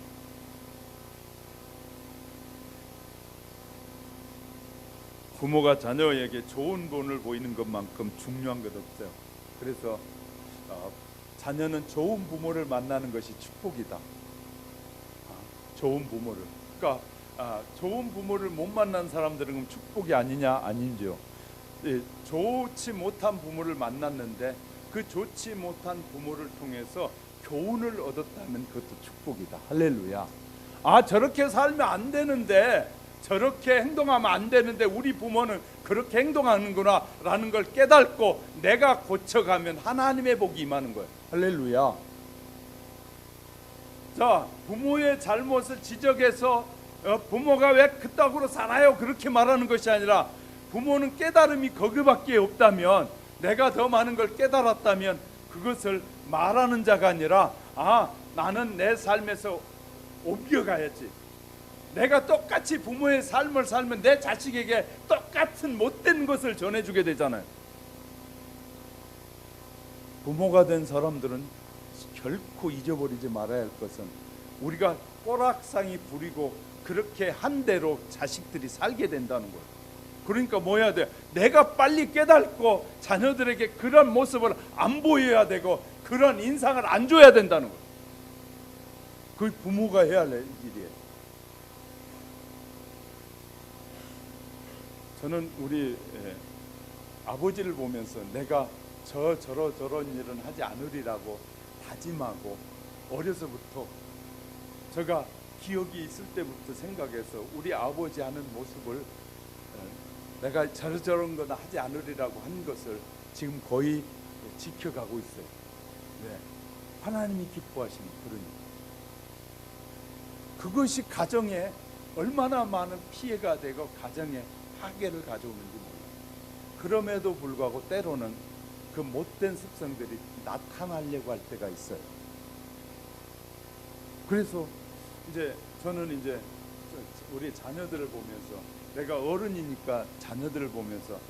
부모가 자녀에게 좋은 본을 보이는 것만큼 중요한 것 없어요. 그래서 자녀는 좋은 부모를 만나는 것이 축복이다. 좋은 부모를. 그러니까 좋은 부모를 못 만난 사람들은 그럼 축복이 아니냐? 아니죠. 좋지 못한 부모를 만났는데 그 좋지 못한 부모를 통해서 교훈을 얻었다면 그것도 축복이다. 할렐루야. 저렇게 살면 안 되는데 저렇게 행동하면 안 되는데 우리 부모는 그렇게 행동하는구나 라는 걸 깨닫고 내가 고쳐가면 하나님의 복이 임하는 거예요. 할렐루야. 자, 부모의 잘못을 지적해서 부모가 왜 그따구로 살아요 그렇게 말하는 것이 아니라, 부모는 깨달음이 거기밖에 없다면, 내가 더 많은 걸 깨달았다면 그것을 말하는 자가 아니라, 나는 내 삶에서 옮겨가야지. 내가 똑같이 부모의 삶을 살면 내 자식에게 똑같은 못된 것을 전해주게 되잖아요. 부모가 된 사람들은 결코 잊어버리지 말아야 할 것은, 우리가 꼬락상이 부리고 그렇게 한 대로 자식들이 살게 된다는 거예요. 그러니까 뭐 해야 돼? 내가 빨리 깨닫고 자녀들에게 그런 모습을 안 보여야 되고 그런 인상을 안 줘야 된다는 거예요. 그게 부모가 해야 할 일이에요. 저는 우리 아버지를 보면서 내가 저런 일은 하지 않으리라고 다짐하고, 어려서부터 제가 기억이 있을 때부터 생각해서 우리 아버지 하는 모습을 내가 저런 건 하지 않으리라고 한 것을 지금 거의 지켜가고 있어요. 네. 하나님이 기뻐하시는 그러니까. 그것이 가정에 얼마나 많은 피해가 되고 가정에 파괴를 가져오는지 몰라요. 그럼에도 불구하고 때로는 그 못된 습성들이 나타나려고 할 때가 있어요. 그래서 저는 우리 자녀들을 보면서, 내가 어른이니까 자녀들을 보면서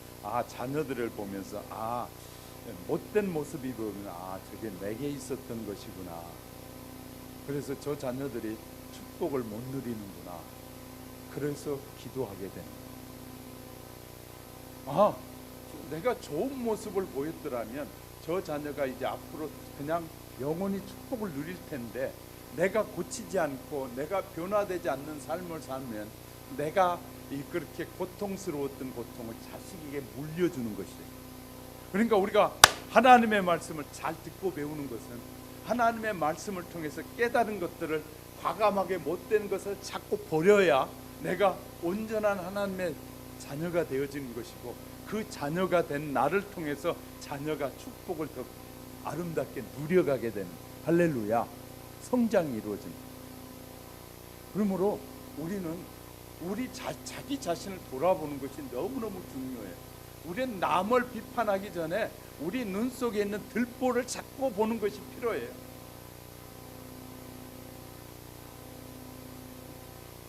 못된 모습이 보면 저게 내게 있었던 것이구나. 그래서 저 자녀들이 축복을 못 누리는구나. 그래서 기도하게 됩니다. 내가 좋은 모습을 보였더라면 저 자녀가 이제 앞으로 그냥 영원히 축복을 누릴 텐데, 내가 고치지 않고 내가 변화되지 않는 삶을 살면 내가 그렇게 고통스러웠던 고통을 자식에게 물려주는 것이에요. 그러니까 우리가 하나님의 말씀을 잘 듣고 배우는 것은, 하나님의 말씀을 통해서 깨달은 것들을 과감하게 못된 것을 자꾸 버려야 내가 온전한 하나님의 자녀가 되어지는 것이고, 그 자녀가 된 나를 통해서 자녀가 축복을 더 아름답게 누려가게 되는, 할렐루야, 성장이 이루어집니다. 그러므로 우리는 자기 자신을 돌아보는 것이 너무너무 중요해요. 우리는 남을 비판하기 전에 우리 눈 속에 있는 들보를 자꾸 보는 것이 필요해요.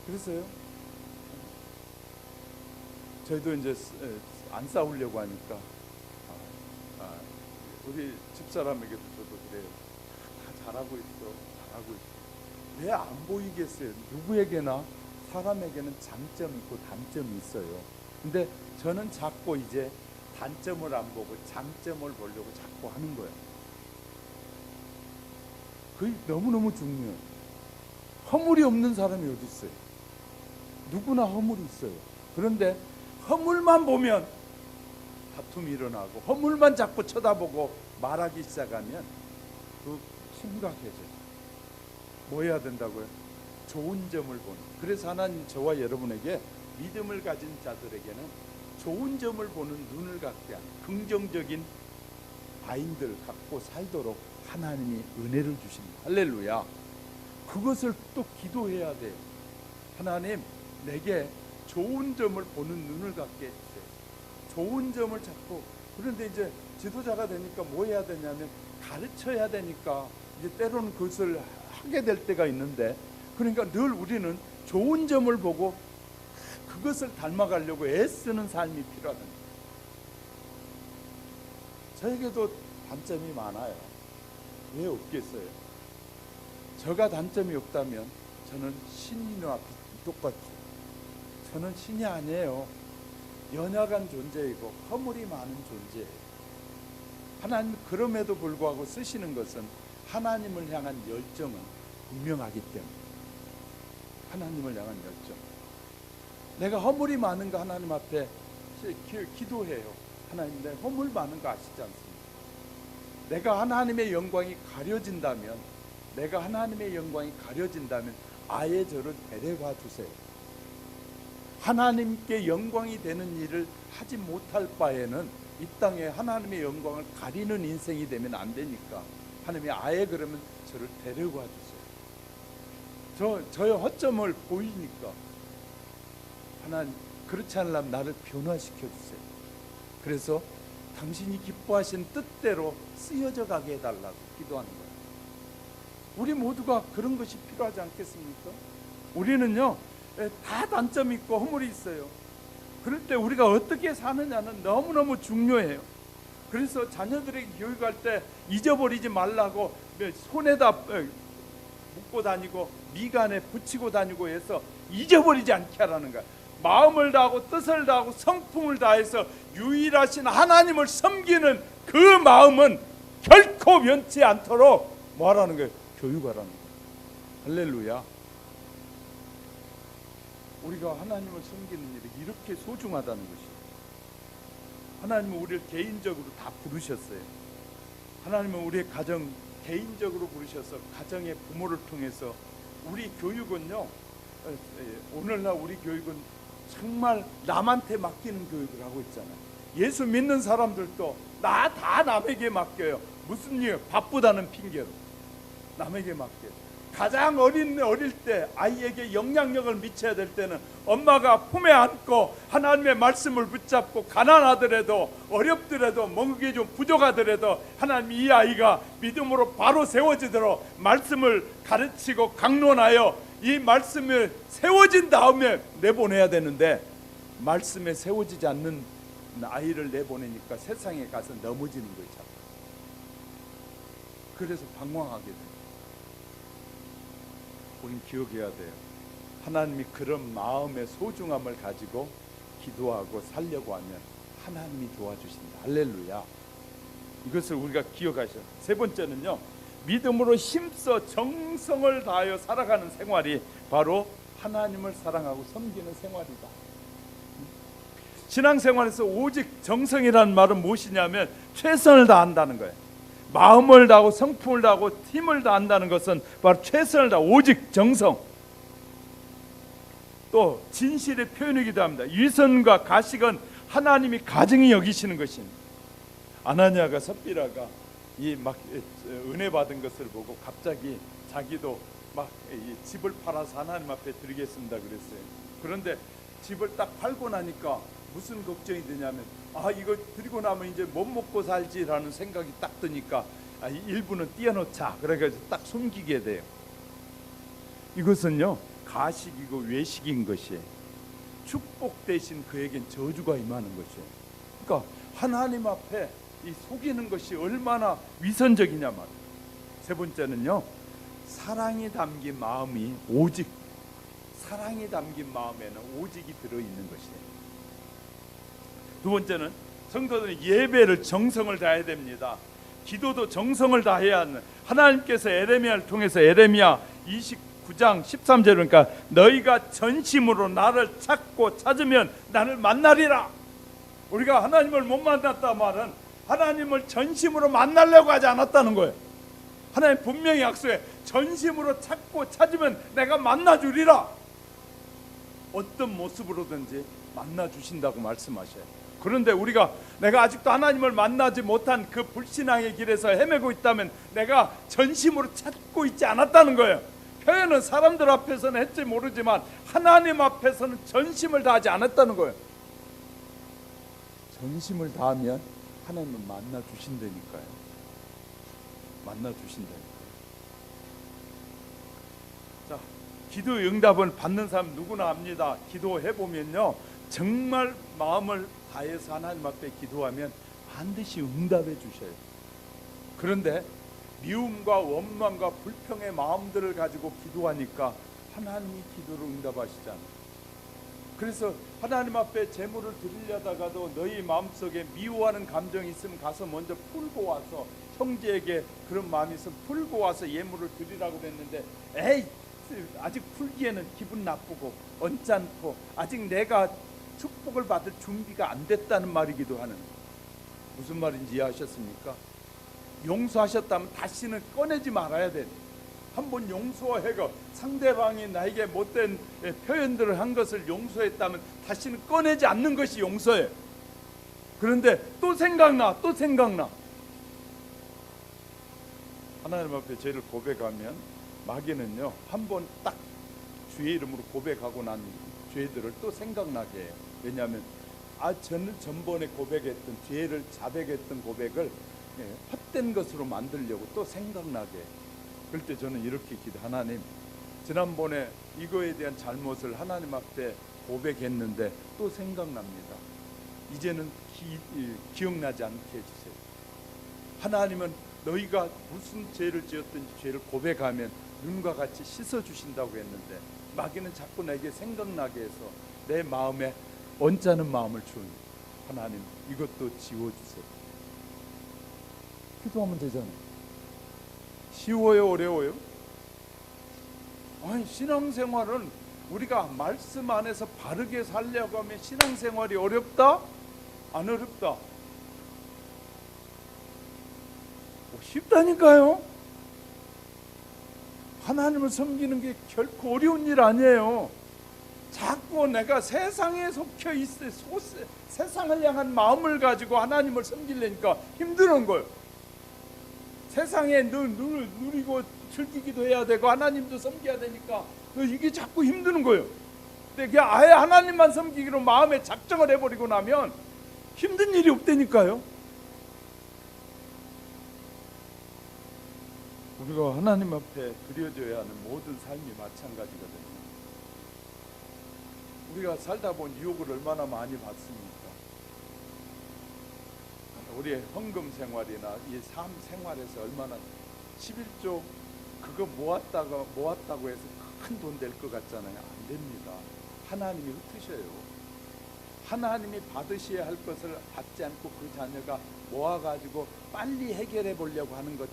그래서요, 저희도 안 싸우려고 하니까 우리 집사람에게도 저도 그래요. 다 잘하고 있어. 왜 안 보이겠어요? 누구에게나 사람에게는 장점이 있고 단점이 있어요. 근데 저는 자꾸 단점을 안 보고 장점을 보려고 자꾸 하는 거예요. 그게 너무너무 중요해요. 허물이 없는 사람이 어디 있어요? 누구나 허물이 있어요. 그런데 허물만 보면 다툼이 일어나고, 허물만 자꾸 쳐다보고 말하기 시작하면 심각해져요. 뭐 해야 된다고요? 좋은 점을 보는. 그래서 하나님 저와 여러분에게, 믿음을 가진 자들에게는 좋은 점을 보는 눈을 갖게 하는, 긍정적인 마인드를 갖고 살도록 하나님이 은혜를 주십니다. 할렐루야. 그것을 또 기도해야 돼요. 하나님, 내게 좋은 점을 보는 눈을 갖게 해주세요. 좋은 점을 찾고. 그런데 지도자가 되니까 뭐 해야 되냐면 가르쳐야 되니까 때로는 그것을 하게 될 때가 있는데, 그러니까 늘 우리는 좋은 점을 보고 그것을 닮아가려고 애쓰는 삶이 필요하다. 저에게도 단점이 많아요. 왜 없겠어요? 저가 단점이 없다면 저는 신이나 똑같죠. 저는 신이 아니에요. 연약한 존재이고 허물이 많은 존재예요. 하나님 그럼에도 불구하고 쓰시는 것은 하나님을 향한 열정은 분명하기 때문에, 하나님을 향한 열정. 내가 허물이 많은가 하나님 앞에 기도해요. 하나님, 내 허물 많은 거 아시지 않습니까? 내가 하나님의 영광이 가려진다면, 아예 저를 데려가 주세요. 하나님께 영광이 되는 일을 하지 못할 바에는 이 땅에 하나님의 영광을 가리는 인생이 되면 안 되니까 하나님이 아예 그러면 저를 데려가 주세요. 저의 허점을 보이니까 하나님 그렇지 않으려면 나를 변화시켜 주세요. 그래서 당신이 기뻐하신 뜻대로 쓰여져 가게 해달라고 기도하는 거예요. 우리 모두가 그런 것이 필요하지 않겠습니까? 우리는요 다 단점이 있고 허물이 있어요. 그럴 때 우리가 어떻게 사느냐는 너무너무 중요해요. 그래서 자녀들에게 교육할 때 잊어버리지 말라고 손에다 묶고 다니고 미간에 붙이고 다니고 해서 잊어버리지 않게 하라는 거야. 마음을 다하고 뜻을 다하고 성품을 다해서 유일하신 하나님을 섬기는 그 마음은 결코 변치 않도록 뭐하라는 거예요? 교육하라는 거예요. 할렐루야. 우리가 하나님을 섬기는 일이 이렇게 소중하다는 것이에요. 하나님은 우리를 개인적으로 다 부르셨어요. 하나님은 우리의 가정 개인적으로 부르셔서 가정의 부모를 통해서 우리 교육은요, 오늘날 우리 교육은 정말 남한테 맡기는 교육을 하고 있잖아요. 예수 믿는 사람들도 나 다 남에게 맡겨요. 무슨 일? 바쁘다는 핑계로 남에게 맡겨요. 가장 어릴 때 아이에게 영향력을 미쳐야 될 때는 엄마가 품에 안고 하나님의 말씀을 붙잡고 가난하더라도 어렵더라도 먹는 게 좀 부족하더라도 하나님 이 아이가 믿음으로 바로 세워지도록 말씀을 가르치고 강론하여 이 말씀을 세워진 다음에 내보내야 되는데 말씀에 세워지지 않는 아이를 내보내니까 세상에 가서 넘어지는 거예요. 그래서 방황하게 돼요. 우린 기억해야 돼요. 하나님이 그런 마음의 소중함을 가지고 기도하고 살려고 하면 하나님이 도와주신다. 할렐루야. 이것을 우리가 기억하셔야. 세 번째는요, 믿음으로 힘써 정성을 다하여 살아가는 생활이 바로 하나님을 사랑하고 섬기는 생활이다. 신앙생활에서 오직 정성이라는 말은 무엇이냐면 최선을 다한다는 거예요. 마음을 다하고 성품을 다하고 힘을 다한다는 것은 바로 최선을 다 오직 정성. 또 진실의 표현이기도 합니다. 위선과 가식은 하나님이 가증히 여기시는 것입니다. 아나니아가 삽비라가 이 막 은혜 받은 것을 보고 갑자기 자기도 막 이 집을 팔아서 하나님 앞에 드리겠습니다 그랬어요. 그런데 집을 딱 팔고 나니까 무슨 걱정이 드냐면 이거 드리고 나면 이제 못 먹고 살지라는 생각이 딱 드니까 일부는 띄어놓자 그래가지고 딱 숨기게 돼요. 이것은요 가식이고 외식인 것이에요. 축복 대신 그에겐 저주가 임하는 것이에요. 그러니까 하나님 앞에 이 속이는 것이 얼마나 위선적이냐 말이에요. 세 번째는요, 사랑이 담긴 마음이 오직, 사랑이 담긴 마음에는 오직이 들어있는 것이에요. 두 번째는 성도들은 예배를 정성을 다해야 됩니다. 기도도 정성을 다해야 하는, 하나님께서 에레미야를 통해서 에레미야 29장 13절 그러니까 너희가 전심으로 나를 찾으면 나를 만나리라. 우리가 하나님을 못 만났다 말은 하나님을 전심으로 만나려고 하지 않았다는 거예요. 하나님 분명히 약속해 전심으로 찾으면 내가 만나주리라. 어떤 모습으로든지 만나주신다고 말씀하셔요. 그런데 우리가 내가 아직도 하나님을 만나지 못한 그 불신앙의 길에서 헤매고 있다면 내가 전심으로 찾고 있지 않았다는 거예요. 표현은 사람들 앞에서는 했지 모르지만 하나님 앞에서는 전심을 다하지 않았다는 거예요. 전심을 다하면 하나님은 만나주신다니까요. 만나주신다니까요. 자, 기도 응답을 받는 사람 누구나 압니다. 기도해보면요 정말 마음을 다해서 하나님 앞에 기도하면 반드시 응답해 주셔요. 그런데 미움과 원망과 불평의 마음들을 가지고 기도하니까 하나님이 기도를 응답하시잖아요. 그래서 하나님 앞에 제물을 드리려다가도 너희 마음속에 미워하는 감정이 있으면 가서 먼저 풀고 와서 형제에게 그런 마음이 있으면 풀고 와서 예물을 드리라고 했는데 에이 아직 풀기에는 기분 나쁘고 언짢고 아직 내가 축복을 받을 준비가 안 됐다는 말이기도 하는, 무슨 말인지 이해하셨습니까? 용서하셨다면 다시는 꺼내지 말아야 돼. 한번 용서해가 상대방이 나에게 못된 표현들을 한 것을 용서했다면 다시는 꺼내지 않는 것이 용서예요. 그런데 또 생각나. 하나님 앞에 죄를 고백하면 마귀는요, 한번 딱 주의 이름으로 고백하고 난 죄들을 또 생각나게 해요. 왜냐하면 저는 전번에 고백했던 죄를 자백했던 고백을 헛된 것으로 만들려고 또 생각나게 해요. 그럴 때 저는 이렇게 기도, 하나님, 지난번에 이거에 대한 잘못을 하나님 앞에 고백했는데 또 생각납니다. 이제는 기억나지 않게 해주세요. 하나님은 너희가 무슨 죄를 지었든지 죄를 고백하면 눈과 같이 씻어주신다고 했는데 마귀는 자꾸 내게 생각나게 해서 내 마음에 언짢은 마음을 주는, 하나님 이것도 지워주세요. 기도하면 되잖아요. 쉬워요, 어려워요? 아니, 신앙생활은 우리가 말씀 안에서 바르게 살려고 하면 신앙생활이 어렵다? 안 어렵다? 쉽다니까요. 하나님을 섬기는 게 결코 어려운 일 아니에요. 자꾸 내가 세상에 속혀 있어, 세상을 향한 마음을 가지고 하나님을 섬기려니까 힘드는 거예요. 세상에 누리고 즐기기도 해야 되고 하나님도 섬겨야 되니까 이게 자꾸 힘드는 거예요. 근데 그냥 아예 하나님만 섬기기로 마음에 작정을 해버리고 나면 힘든 일이 없다니까요. 우리가 하나님 앞에 드려져야 하는 모든 삶이 마찬가지거든요. 우리가 살다 본 유혹을 얼마나 많이 받습니까? 우리의 헌금 생활이나 이 삶 생활에서 얼마나 11조 그거 모았다고 해서 큰 돈 될 것 같잖아요. 안 됩니다. 하나님이 흩으셔요. 하나님이 받으셔야 할 것을 받지 않고 그 자녀가 모아가지고 빨리 해결해 보려고 하는 것,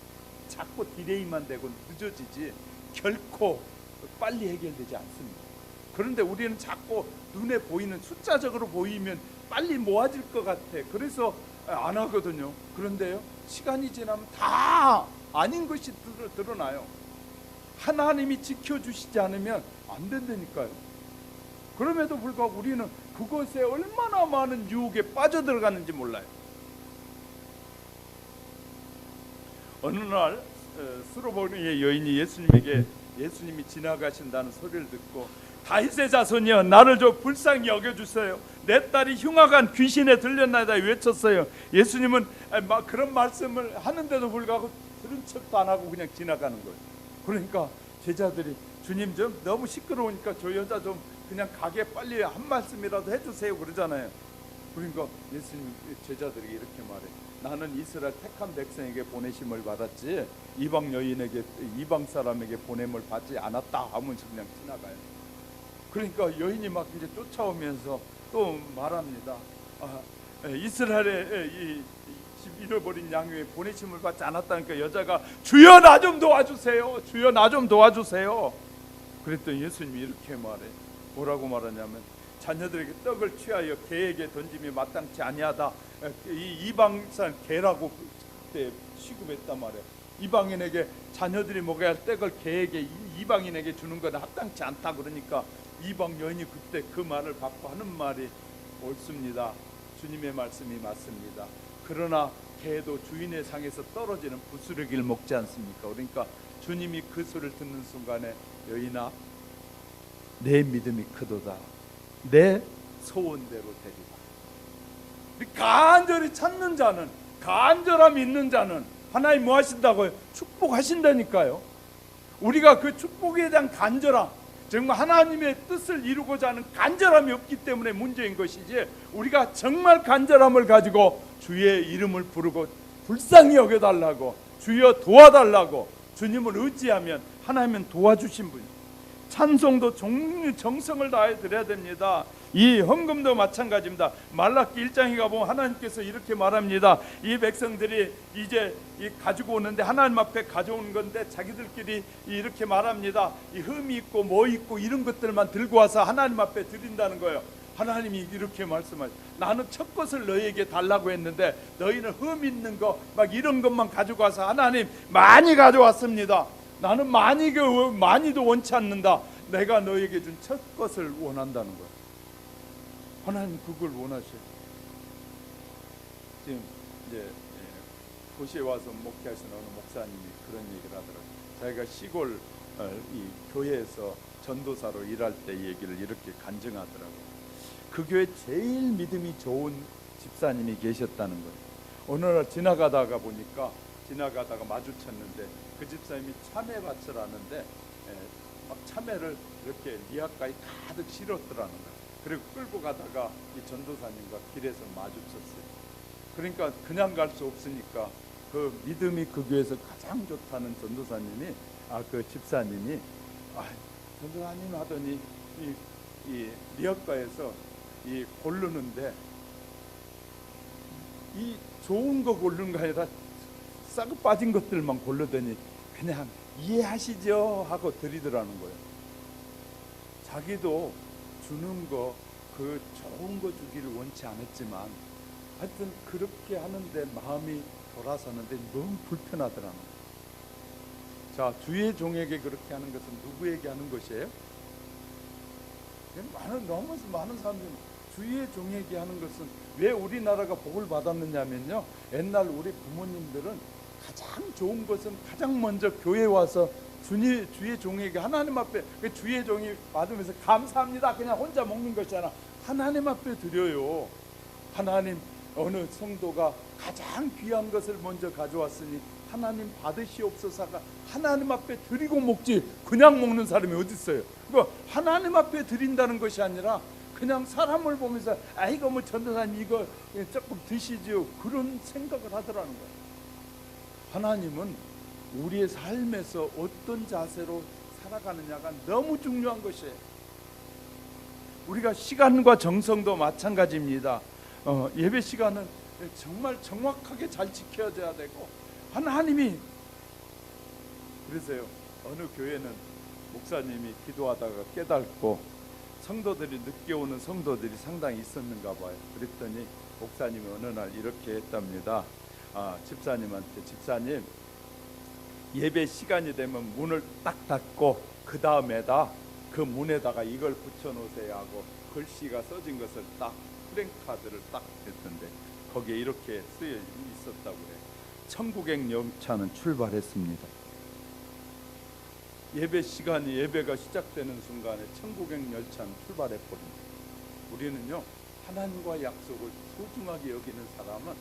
자꾸 디레이만 되고 늦어지지 결코 빨리 해결되지 않습니다. 그런데 우리는 자꾸 눈에 보이는, 숫자적으로 보이면 빨리 모아질 것 같아. 그래서 안 하거든요. 그런데요, 시간이 지나면 다 아닌 것이 드러나요. 하나님이 지켜주시지 않으면 안 된다니까요. 그럼에도 불구하고 우리는 그것에 얼마나 많은 유혹에 빠져들어가는지 몰라요. 어느 날 수로보니의 여인이 예수님이 지나가신다는 소리를 듣고, 다윗의 자손이여, 나를 좀 불쌍히 여겨주세요. 내 딸이 흉악한 귀신에 들렸나이다 외쳤어요. 예수님은 막 그런 말씀을 하는데도 불구하고 들은 척도 안 하고 그냥 지나가는 거예요. 그러니까 제자들이, 주님 좀 너무 시끄러우니까 저 여자 좀 그냥 가게 빨리 한 말씀이라도 해주세요 그러잖아요. 그러니까 예수님 제자들에게 이렇게 말해, 나는 이스라엘 택한 백성에게 보내심을 받았지 이방 사람에게 보냄을 받지 않았다 하면서 그냥 지나가요. 그러니까 여인이 막 이제 쫓아오면서 또 말합니다. 이스라엘의 이 잃어버린 양육에 보내심을 받지 않았다니까 여자가, 주여 나 좀 도와주세요. 주여 나 좀 도와주세요. 그랬더니 예수님이 이렇게 말해. 뭐라고 말하냐면, 자녀들에게 떡을 취하여 개에게 던짐이 마땅치 아니하다. 이 이방산 개라고 그때 취급했단 말이에요. 이방인에게 자녀들이 먹어야 할 떡을 개에게, 이방인에게 주는 건 합당치 않다. 그러니까 이방 여인이 그때 그 말을 받고 하는 말이 옳습니다. 주님의 말씀이 맞습니다. 그러나 개도 주인의 상에서 떨어지는 부스러기를 먹지 않습니까? 그러니까 주님이 그 소리를 듣는 순간에, 여인아, 내 믿음이 크도다. 내 소원대로 되리라. 간절히 찾는 자는, 간절함이 있는 자는 하나님 뭐 하신다고요? 축복하신다니까요. 우리가 그 축복에 대한 간절함, 정말 하나님의 뜻을 이루고자 하는 간절함이 없기 때문에 문제인 것이지, 우리가 정말 간절함을 가지고 주의 이름을 부르고 불쌍히 여겨달라고, 주여 도와달라고 주님을 의지하면 하나님은 도와주신 분이에요. 찬송도 정성을 다해 드려야 됩니다. 이 헌금도 마찬가지입니다. 말라기 1장에 가보면 하나님께서 이렇게 말합니다. 이 백성들이 이제 가지고 오는데, 하나님 앞에 가져온 건데 자기들끼리 이렇게 말합니다. 이 흠이 있고 뭐 있고 이런 것들만 들고 와서 하나님 앞에 드린다는 거예요. 하나님이 이렇게 말씀하죠. 나는 첫 것을 너희에게 달라고 했는데 너희는 흠 있는 거 막 이런 것만 가지고 와서, 하나님 많이 가져왔습니다. 나는 많이도 원치 않는다. 내가 너에게 준 첫 것을 원한다는 거예요. 하나님 그걸 원하셔요. 지금 이제 도시에 와서 목회하시는 어느 목사님이 그런 얘기를 하더라고요. 자기가 시골 이 교회에서 전도사로 일할 때 얘기를 이렇게 간증하더라고요. 그 교회 제일 믿음이 좋은 집사님이 계셨다는 거예요. 어느 날 지나가다가 마주쳤는데 그 집사님이 참외밭을 하는데 막 참외를 이렇게 리아가에 가득 실었더라는 거예요. 그리고 끌고 가다가 이 전도사님과 길에서 마주쳤어요. 그러니까 그냥 갈 수 없으니까 그 믿음이 그 교회에서 가장 좋다는 전도사님이 그 집사님이 전도사님 하더니 이 리아가에서 이 고르는데 이 좋은 거 고르는 거 아니라 싹 빠진 것들만 고르더니 그냥 이해하시죠 하고 드리더라는 거예요. 자기도 주는 거 그 좋은 거 주기를 원치 않았지만 하여튼 그렇게 하는데 마음이 돌아서는데 너무 불편하더라는 거예요. 자, 주의 종에게 그렇게 하는 것은 누구에게 하는 것이에요? 너무 많은 사람들이 주의 종에게 하는 것은 왜 우리나라가 복을 받았느냐면요, 옛날 우리 부모님들은 가장 좋은 것은 가장 먼저 교회 와서 주의 종에게 하나님 앞에 주의 종이 받으면서 감사합니다 그냥 혼자 먹는 것이잖아. 하나님 앞에 드려요. 하나님, 어느 성도가 가장 귀한 것을 먼저 가져왔으니 하나님 받으시옵소서가 하나님 앞에 드리고 먹지 그냥 먹는 사람이 어디 있어요? 그거 하나님 앞에 드린다는 것이 아니라 그냥 사람을 보면서 이거 뭐 전도사님 이거 조금 드시죠 그런 생각을 하더라는 거예요. 하나님은 우리의 삶에서 어떤 자세로 살아가느냐가 너무 중요한 것이에요. 우리가 시간과 정성도 마찬가지입니다. 예배 시간은 정말 정확하게 잘 지켜져야 되고 하나님이 그래서요, 어느 교회는 목사님이 기도하다가 깨닫고 성도들이 늦게 오는 성도들이 상당히 있었는가 봐요. 그랬더니 목사님이 어느 날 이렇게 했답니다. 집사님한테, 집사님 예배 시간이 되면 문을 딱 닫고 그 다음에다 그 문에다가 이걸 붙여놓으세요 하고 글씨가 써진 것을 딱 프랭카드를 딱 냈던데 거기에 이렇게 쓰여 있었다고 해요. 천국행 열차는 출발했습니다. 예배 시간이 예배가 시작되는 순간에 천국행 열차는 출발해버립니다. 우리는요, 하나님과 약속을 소중하게 여기는 사람은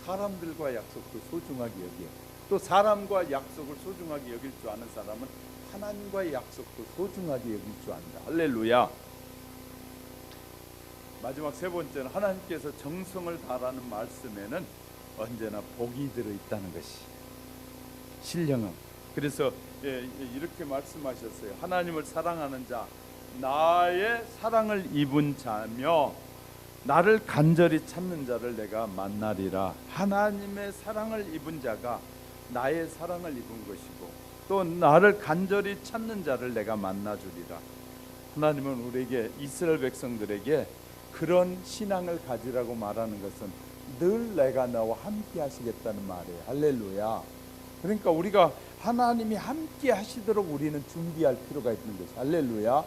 사람들과 약속도 소중하게 여겨요. 또 사람과 약속을 소중하게 여길 줄 아는 사람은 하나님과의 약속도 소중하게 여길 줄 안다. 할렐루야. 마지막 세 번째는 하나님께서 정성을 다하라는 말씀에는 언제나 복이 들어있다는 것이 신령함. 그래서 이렇게 말씀하셨어요. 하나님을 사랑하는 자, 나의 사랑을 입은 자며 나를 간절히 찾는 자를 내가 만나리라. 하나님의 사랑을 입은 자가 나의 사랑을 입은 것이고 또 나를 간절히 찾는 자를 내가 만나주리라. 하나님은 우리에게, 이스라엘 백성들에게 그런 신앙을 가지라고 말하는 것은 늘 내가 너와 함께 하시겠다는 말이에요. 할렐루야. 그러니까 우리가 하나님이 함께 하시도록 우리는 준비할 필요가 있는 것이죠. 할렐루야.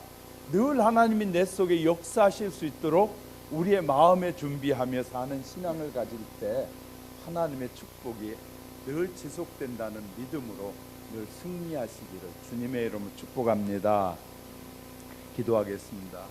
늘 하나님이 내 속에 역사하실 수 있도록 우리의 마음에 준비하며 사는 신앙을 가질 때 하나님의 축복이 늘 지속된다는 믿음으로 늘 승리하시기를 주님의 이름으로 축복합니다. 기도하겠습니다.